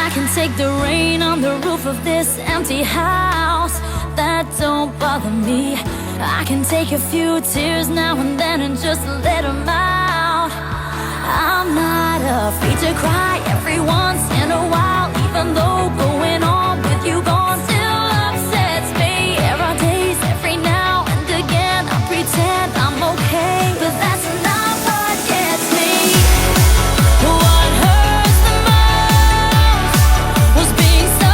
I can take the rain on the roof of this empty house. That don't bother me. I can take a few tears now and then and just let them out. I'm not afraid to cry every once in a while, even though going on with you gone still upsets me. There are days every now and again I pretend I'm okay, but that's not what gets me. What hurts the most was being so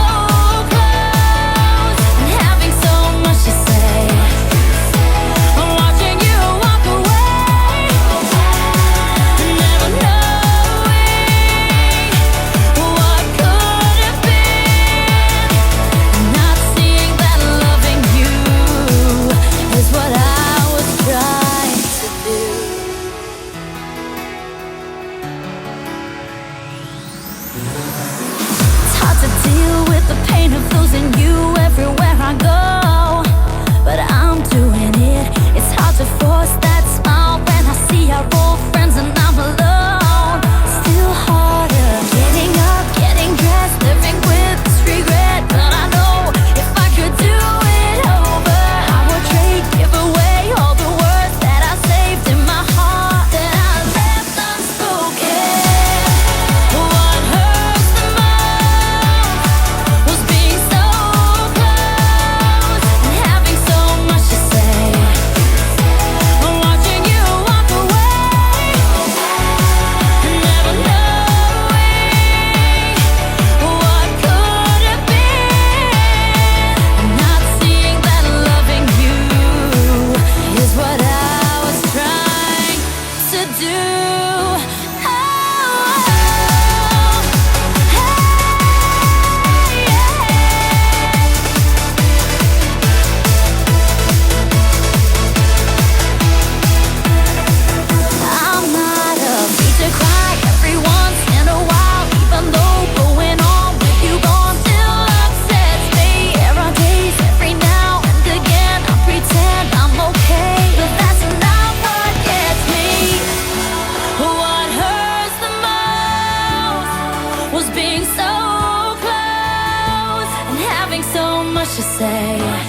close and having so much to say. I'm watching you walk away, never knowing what could have been. Not seeing that loving you is what I was trying to do. It's hard to deal with the pain of losing you everywhere I go, but I'm doing it. It's hard to force that smile when I see our old friends and I'm alone. Still harder getting up, getting dressed, living with this regret. But I know if I could do it over, I would trade, give away all the words that I saved in my heart, that I left unspoken. What hurts the most was being so close and having so much to say. I'm watching you walk away, never knowing what could have been. Not seeing that loving you is what I was trying to do. Oh, I'm not afraid to cry every once in a while, even though going on with you gone still upsets me. There are days every now and again I pretend I'm okay, but that's not what gets me. What hurts the most was being so close and having so much to say.